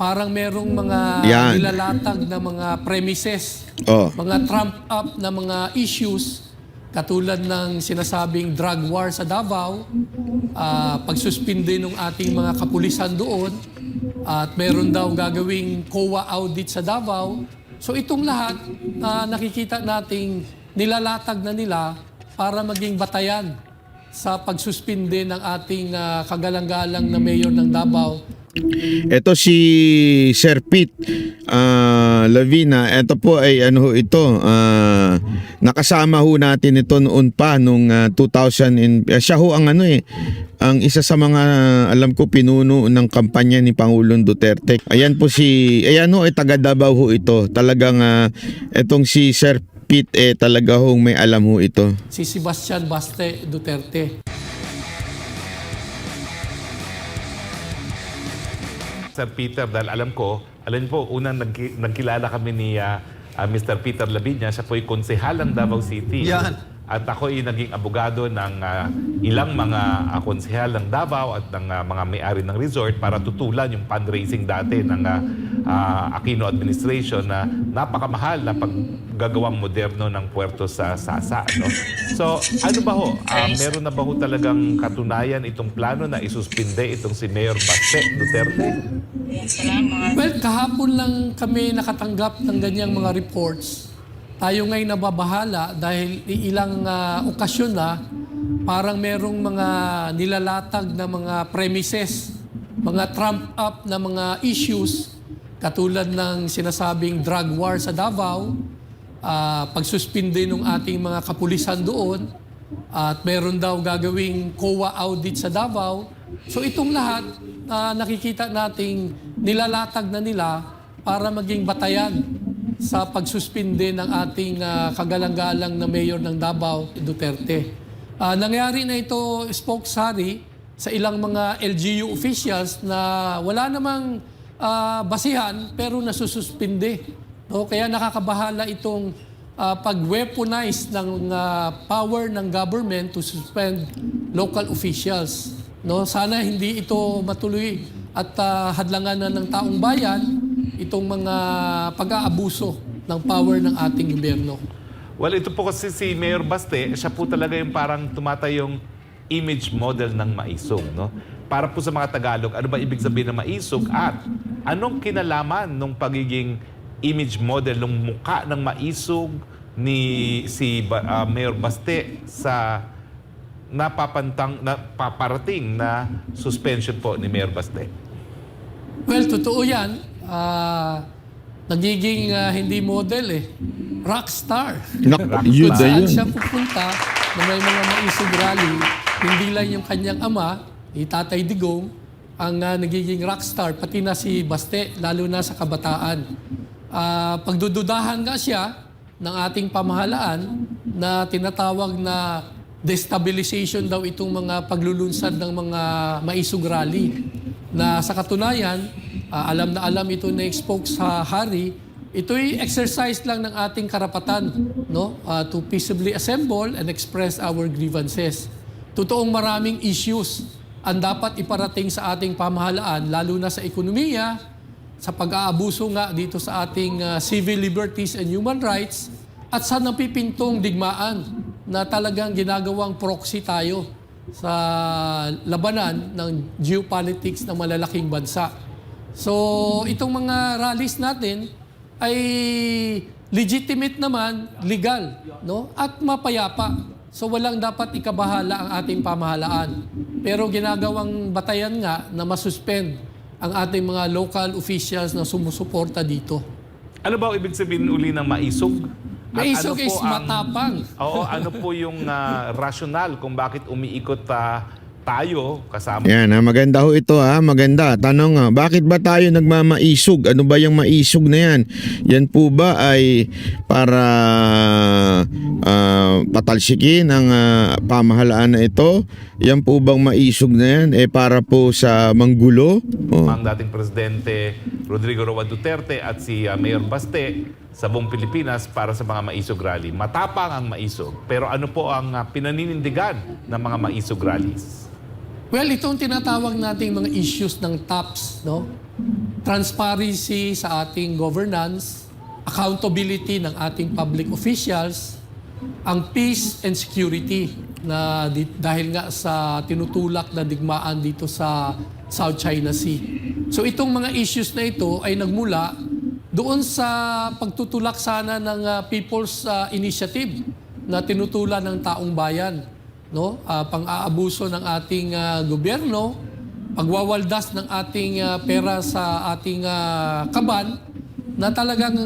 parang merong mga Yan. nilalatag na mga premises, Oh. mga trump up na mga issues, katulad ng sinasabing drug war sa Davao, pagsuspinde ng ating mga kapulisan doon, at meron daw gagawing COA audit sa Davao. So itong lahat, nakikita nating nilalatag na nila para maging batayan sa pagsuspinde ng ating kagalang-galang na mayor ng Davao. Ito si Sir Pete Lavina. Ito po ay ano ho ito. Nakasama ho natin ito noon pa nung 2000 siya ho ang ang isa sa mga alam ko pinuno ng kampanya ni Pangulong Duterte. Ayan po ayan ho ay taga Davao ho ito. Talagang etong si Sir Pete talaga hong may alam ho ito. Si Sebastian Baste Duterte. Sir Peter, dahil alam po, unang nagkilala kami ni Mr. Peter Lavinia, siya po ay konsehal ng Davao City. Yan. At ako ay naging abogado ng ilang mga konsehal ng Davao at ng mga may-ari ng resort para tutulan yung fundraising dati ng Aquino administration na napakamahal na paggagawang moderno ng puerto sa Sasa. No? So, ano ba ho? Meron na ba ho talagang katunayan itong plano na isuspinde itong si Mayor Baste Duterte? Well, kahapon lang kami nakatanggap ng ganyang mga reports. Tayo ngayon nababahala dahil ilang okasyon na parang merong mga nilalatag na mga premises, mga trump up na mga issues, katulad ng sinasabing drug war sa Davao, pagsuspinde ng ating mga kapulisan doon, at meron daw gagawing COA audit sa Davao. So itong lahat, nakikita nating nilalatag na nila para maging batayan sa pagsuspinde ng ating kagalang-galang na mayor ng Davao, Duterte. Nangyari na ito, spokesari, sa ilang mga LGU officials na wala namang basihan pero nasususpinde. No? Kaya nakakabahala itong pag-weaponize ng power ng government to suspend local officials. No? Sana hindi ito matuloy at hadlangan na ng taong bayan itong mga pag-aabuso ng power ng ating gobyerno. Well, ito po kasi si Mayor Baste, siya po talaga yung parang tumatayong image model ng maisog. No? Para po sa mga Tagalog, ano ba ibig sabihin ng maisog at anong kinalaman ng pagiging image model, ng muka ng maisog ni Mayor Baste sa napaparating na suspension po ni Mayor Baste? Well, totoo yan. Nagiging hindi model rockstar. Yun Kung na saan yun. siya pupunta na may mga maisog rally, hindi lang yung kanyang ama, ni Tatay Digong, ang nagiging rockstar, pati na si Baste, lalo na sa kabataan. Pagdududahan nga siya ng ating pamahalaan na tinatawag na destabilization daw itong mga paglulunsad ng mga maisog rally. Na sa katunayan, alam na alam ito na spoke sa hari, ito'y exercise lang ng ating karapatan, no? To peaceably assemble and express our grievances. Totoong maraming issues ang dapat iparating sa ating pamahalaan, lalo na sa ekonomiya, sa pag-aabuso nga dito sa ating civil liberties and human rights, at sa napipintong digmaan na talagang ginagawang proxy tayo sa labanan ng geopolitics ng malalaking bansa. So, itong mga rallies natin ay legitimate naman, legal, no? At mapayapa. So, walang dapat ikabahala ang ating pamahalaan. Pero ginagawang batayan nga na masuspend ang ating mga local officials na sumusuporta dito. Ano ba ibig sabihin uli ng maisog? At Maisog ano is po ang- matapang. Oo, ano po yung rationale kung bakit umiikot tayo kasama? Yan, maganda ho ito maganda. Tanong bakit ba tayo nagmamaisog? Ano ba yung maisog na yan? Yan po ba ay para patalsikin ang pamahalaan na ito? Yan po bang maisog na yan? Para po sa manggulo? Ang dating Presidente Rodrigo Roa Duterte at si Mayor Baste sa buong Pilipinas para sa mga maisog rally. Matapang ang maisog. Pero ano po ang pinaninindigan ng mga maisog rallies? Well, itong tinatawag nating mga issues ng TAPS, no? transparency sa ating governance, accountability ng ating public officials, ang peace and security na dahil nga sa tinutulak na digmaan dito sa South China Sea. So itong mga issues na ito ay nagmula doon sa pagtutulak sana ng People's Initiative na tinutulan ng taong bayan, no? Pang-aabuso ng ating gobyerno, pagwawaldas ng ating pera sa ating kaban na talagang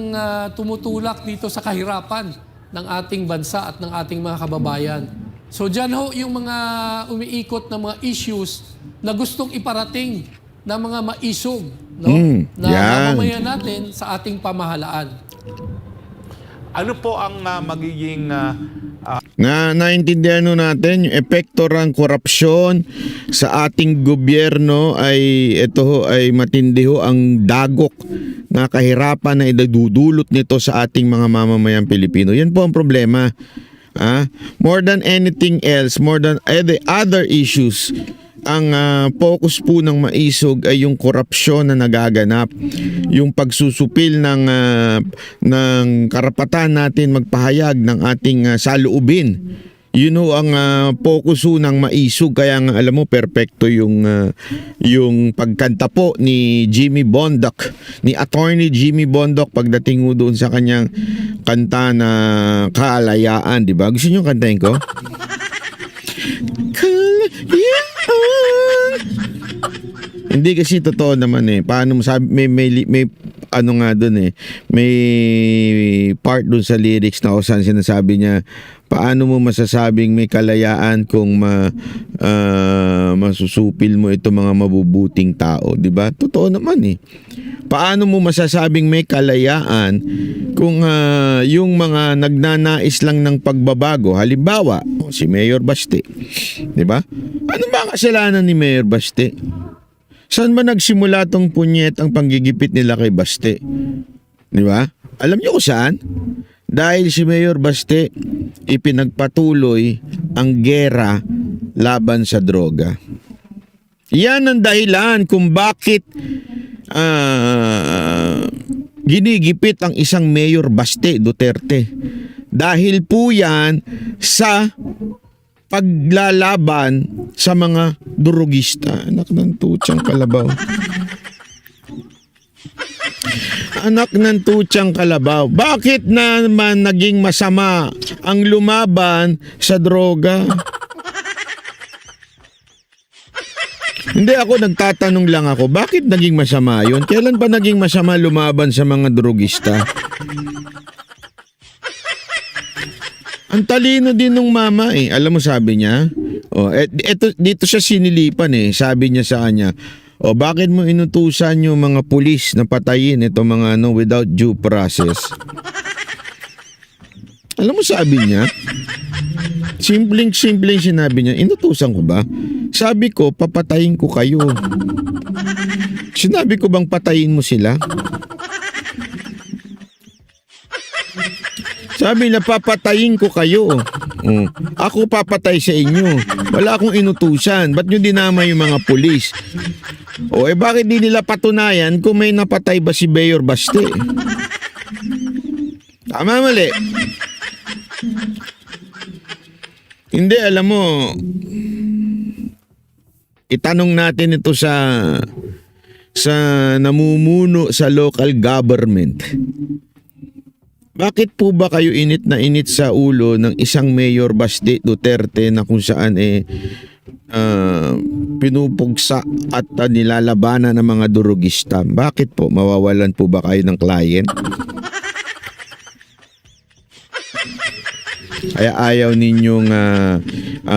tumutulak dito sa kahirapan ng ating bansa at ng ating mga kababayan. So dyan ho yung mga umiikot na mga issues na gustong iparating na mga maisog, no? Na yan. mamamayan natin sa ating pamahalaan. Ano po ang magiging Naintindihan natin yung epekto ng korupsyon sa ating gobyerno ay ito ho ay matindi ho ang dagok na kahirapan na idudulot nito sa ating mga mamamayang Pilipino. Yan po ang problema. More than anything else, more than other issues, ang focus po ng maisog ay yung korupsyon na nagaganap, yung pagsusupil ng karapatan natin magpahayag ng ating saloobin. Yun ho ang focus ho ng maisog, kaya nga alam mo perpekto yung pagkanta po ni Jimmy Bondoc, ni Attorney Jimmy Bondoc pagdating ho doon sa kanyang kanta na Kalayaan, di ba? Gusto niyo kantahin ko? Hindi kasi totoo naman paano mo sabi, may ano nga doon may part doon sa lyrics na kung saan sinasabi niya, paano mo masasabing may kalayaan kung masusupil mo ito mga mabubuting tao, di ba? Totoo naman Paano mo masasabing may kalayaan kung yung mga nagnanais lang ng pagbabago, halimbawa si Mayor Baste, di ba? Ano ba ang kasalanan ni Mayor Baste? Saan ba nagsimula tong punyetang panggigipit nila kay Baste? Di ba? Alam niyo kung saan? Dahil si Mayor Baste ipinagpatuloy ang gera laban sa droga. Yan ang dahilan kung bakit ginigipit ang isang Mayor Baste Duterte. Dahil po yan sa paglalaban sa mga durugista. Anak ng tutsang kalabaw. Anak ng tutsang kalabaw. Bakit naman naging masama ang lumaban sa droga? Hindi, ako nagtatanong lang ako, bakit naging masama yun? Kailan ba naging masama lumaban sa mga drogista? Ang talino din nung mama Alam mo sabi niya? Dito siya sinilipan Sabi niya sa kanya, bakit mo inutusan yung mga pulis na patayin ito mga without due process? Alam mo sabi niya? Simpleng sinabi niya, inutusan ko ba? Sabi ko, papatayin ko kayo. Sinabi ko bang patayin mo sila? Sabi na papatayin ko kayo. Ako papatay sa inyo. Wala akong inutusan. Ba't nyo dinama yung mga pulis? Bakit di nila patunayan kung may napatay ba si Mayor Baste? Tama, mali. Hindi, alam mo, itanong natin ito sa namumuno sa local government. Bakit po ba kayo init na init sa ulo ng isang Mayor Baste Duterte na kung saan pinupugsa at nilalabanan ng mga durugista? Bakit po? Mawawalan po ba kayo ng client? Kaya ayaw ninyong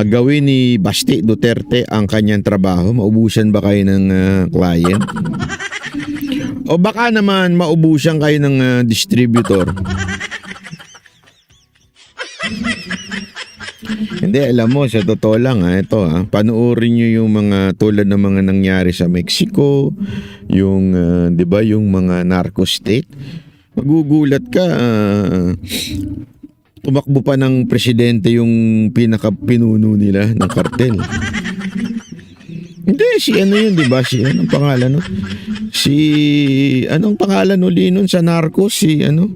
gawin ni Baste Duterte ang kanyang trabaho? Maubusan ba kayo ng client? O baka naman maubusan kayo ng distributor? Hindi, alam mo, sa totoo lang panuorin nyo yung mga tulad ng mga nangyari sa Mexico, yung, di ba, yung mga narco state. Magugulat ka, tumakbo pa ng presidente yung pinaka-pinuno nila ng kartel. Hindi, si ano yun, di ba? Si anong pangalan, no? anong pangalan uli nun sa Narcos? Si ano?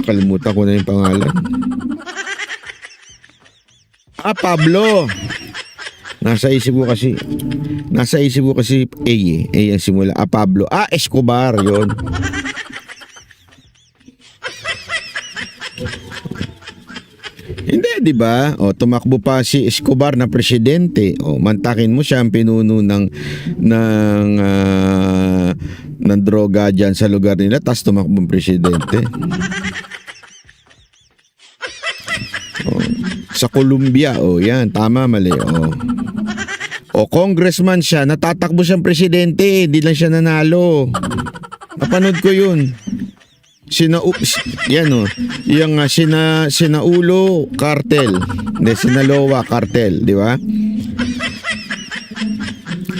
Kalimutan ko na yung pangalan. Pablo. Nasa isip ko kasi A eh. A ang simula. Pablo. Escobar, yon. Hindi, di ba? Tumakbo pa si Escobar na presidente. Mantakin mo siya ang pinuno ng droga diyan sa lugar nila, tas tumakbo ang presidente. Sa Colombia, yan, tama, mali. Congressman siya, natatakbo siyang presidente, di lang siya nanalo. Napanood ko yun. Yung Sinaulo cartel, Sinaloa cartel, di ba?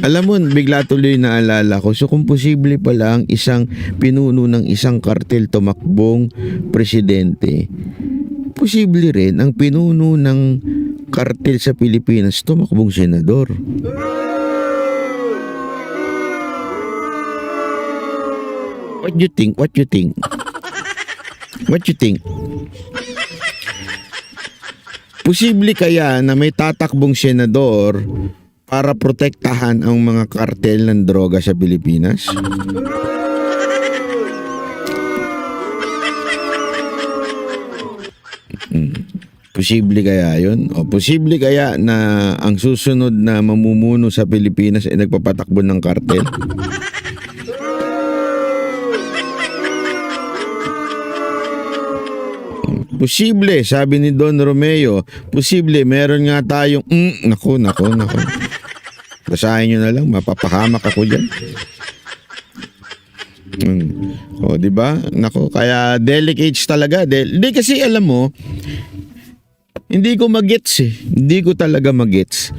Alam mo, bigla tuloy naalala ko. So kung posible pala ang isang pinuno ng isang cartel tumakbong presidente, posible rin ang pinuno ng cartel sa Pilipinas tumakbong senador. What you think? What you think? Posible kaya na may tatakbong senador para protektahan ang mga kartel ng droga sa Pilipinas? Posible kaya yun? O posible kaya na ang susunod na mamumuno sa Pilipinas ay nagpapatakbo ng kartel? Posible, sabi ni Don Romeo, posible, meron nga tayong, nako. Basahin nyo na lang, mapapahamak ako dyan. Di ba? Nako, kaya delicates talaga. Di kasi alam mo, hindi ko magets eh. Hindi ko talaga magets.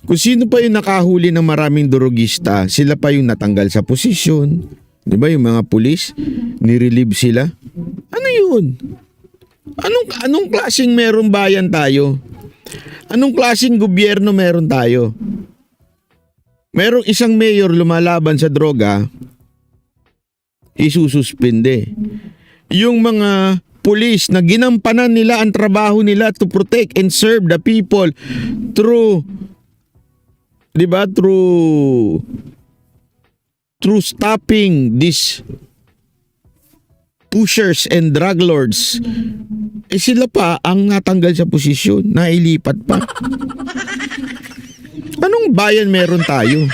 Kung sino pa yung nakahuli ng maraming drogista, sila pa yung natanggal sa posisyon. Di ba yung mga pulis, nirelieve sila? Ano yun? Anong klaseng meron bayan tayo? Anong klaseng gobyerno meron tayo? Merong isang mayor lumalaban sa droga, isususpinde. Yung mga pulis na ginampanan nila ang trabaho nila to protect and serve the people through, di ba, through stopping these pushers and drug lords, sila pa ang natanggal sa posisyon, nailipat pa. Anong bayan meron tayo?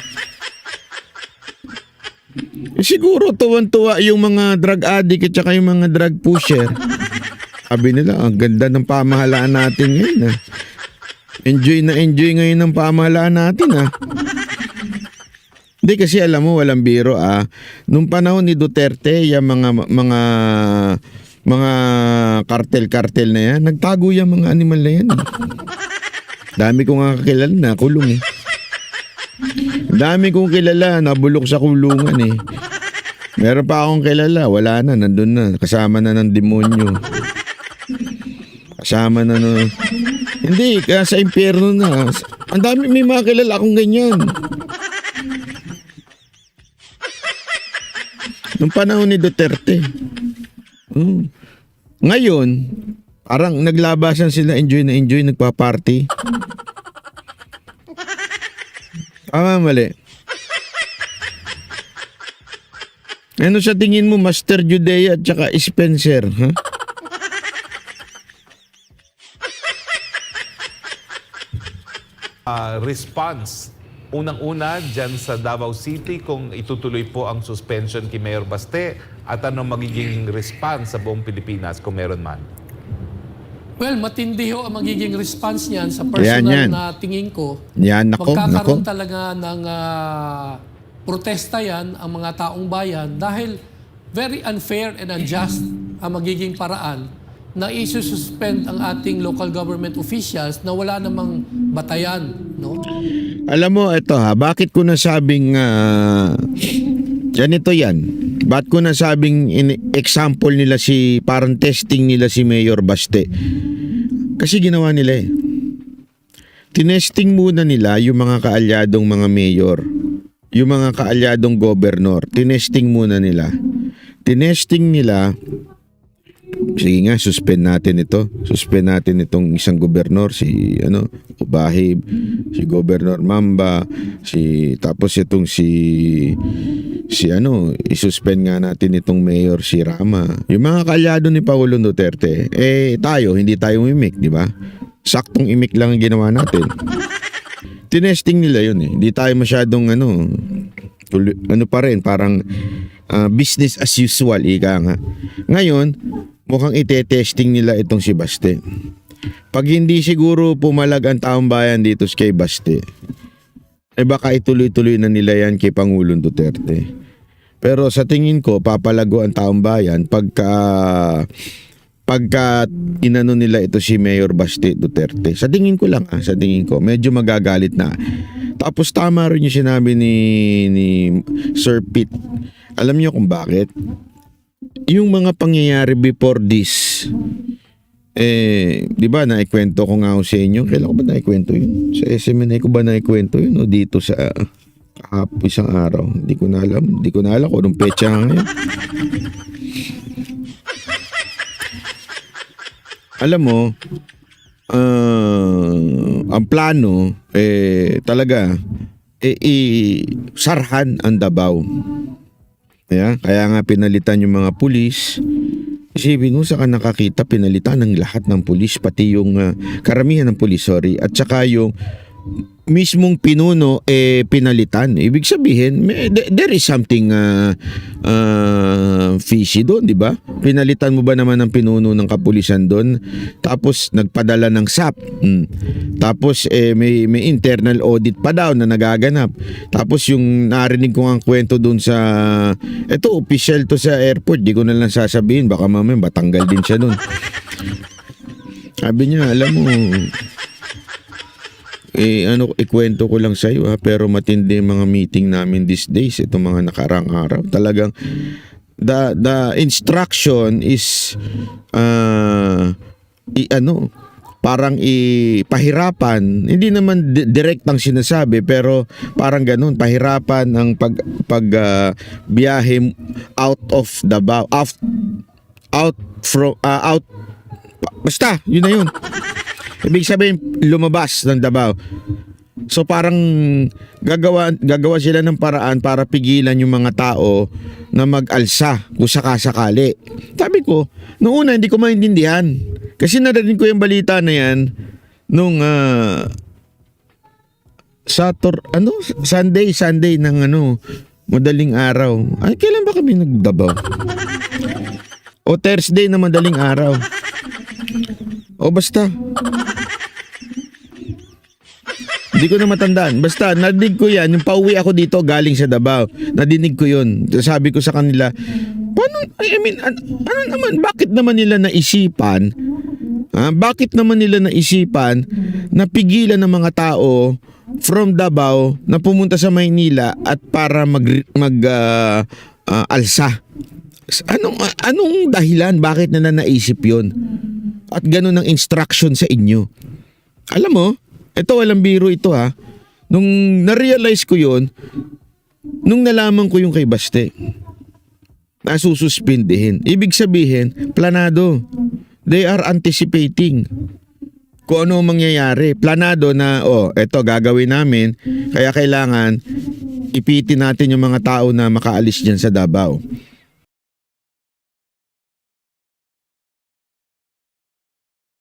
Siguro tuwan-tuwa yung mga drug addict at saka yung mga drug pusher. Sabi nila, ang ganda ng pamahalaan natin ngayon. Enjoy na enjoy ngayon ng pamahalaan natin. Hindi kasi alam mo, walang biro. Nung panahon ni Duterte, yung mga kartel-kartel na yan, nagtago yung mga animal na yan. Dami kong nga kakilala na kulong eh. Dami kong kilala, nabulok sa kulungan eh. Meron pa akong kilala, wala na, nandun na, kasama na ng demonyo. Kasama na Hindi, kaya sa impyerno na. Ang dami, may mga kilala akong ganyan. Nung panahon ni Duterte. Ngayon, parang naglabasan sila, enjoy na enjoy, nagpa-party. Tama, mali. Ano sa tingin mo, Master Judea at saka Spencer? Response. Unang-una, dyan sa Davao City, kung itutuloy po ang suspension kay Mayor Baste at anong magiging response sa buong Pilipinas kung meron man? Well, matindi ho ang magiging response niyan sa personal na tingin ko. Magkakaroon talaga ng protesta yan ang mga taong bayan dahil very unfair and unjust ang magiging paraan na isususpend ang ating local government officials na wala namang batayan. No? Alam mo, ito bakit ko nasabing ganito yan? Bakit ko nasabing example nila parang testing nila si Mayor Baste? Kasi ginawa nila eh. tinesting muna nila yung mga kaalyadong mga mayor, yung mga kaalyadong gobernador, tinesting muna nila. Tinesting nila, sige nga, suspend natin ito. Suspend natin itong isang gobernador, si Ubahib, si Gobernador Mamba, tapos itong isuspend nga natin itong mayor si Rama. Yung mga kaalyado ni Pangulong Duterte, hindi tayo mimik, di ba? Saktong imik lang ang ginawa natin. Tinesting nila yun eh. Hindi tayo masyadong pa rin, parang business as usual, ika nga. Ngayon, mukhang ite-testing nila itong si Baste. Pag hindi siguro pumalag ang taong bayan dito kay Baste, baka ituloy-tuloy na nila yan kay Pangulong Duterte. Pero sa tingin ko, papalago ang taong bayan pagka inano nila ito si Mayor Baste Duterte. Sa tingin ko lang, medyo magagalit na. Tapos tama rin yung sinabi ni Sir Pete. Alam niyo kung bakit? Yung mga pangyayari before this, di ba naikwento ko nga sa inyo? Kailan ko ba naikwento yun? Sa SMNA ko ba naikwento yun? O dito sa isang araw? Hindi ko na alam kung anong petsa nga ngayon. Alam mo, ang plano, talaga, sarhan ang Davao. Kaya nga pinalitan yung mga pulis. Isipin mo, saan nakakita, pinalitan ng lahat ng pulis, pati yung karamihan ng pulis, at saka yung mismong pinuno pinalitan. Ibig sabihin, there is something fishy doon, di ba? Pinalitan mo ba naman ng pinuno ng kapulisan doon? Tapos nagpadala ng SAP. Tapos may internal audit pa daw na nagaganap. Tapos yung narinig ko ang kwento doon sa official to sa airport, di ko na lang sasabihin, baka mamaya batanggal din siya doon. Sabi niya, alam mo, ikwento ko lang sa iyo, pero matindi yung mga meeting namin these days, itong mga nakarang araw. Talagang the instruction is parang pahirapan, hindi naman direct ang sinasabi, pero parang ganun, pahirapan ang biyahe out of Davao, basta yun na yun. Ibig sabihin, lumabas ng Davao. So parang gagawa sila ng paraan para pigilan yung mga tao na mag-alsa kung sakasakali. Sabi ko, noong una hindi ko maintindihan. Kasi narinig ko yung balita na yan nung Sunday ng madaling araw. Ay, kailan ba kami nag-Davao? O Thursday na madaling araw. O basta. Hindi ko na matandaan. Basta, nadinig ko yan. Yung pauwi ako dito, galing sa Davao. Nadinig ko yun. Sabi ko sa kanila, ano naman, bakit naman nila naisipan? Bakit naman nila naisipan na pigilan ng mga tao from Davao na pumunta sa Maynila at para alsa? Anong dahilan? Bakit nila naisip yun? At ganun ang instruction sa inyo. Alam mo, ito walang biro ito ha. Nung na-realize ko yun, nung nalaman ko yung kay Baste, nasususpindihin. Ibig sabihin, planado. They are anticipating kung ano mangyayari. Planado na, eto gagawin namin, kaya kailangan ipitin natin yung mga tao na makaalis dyan sa Davao.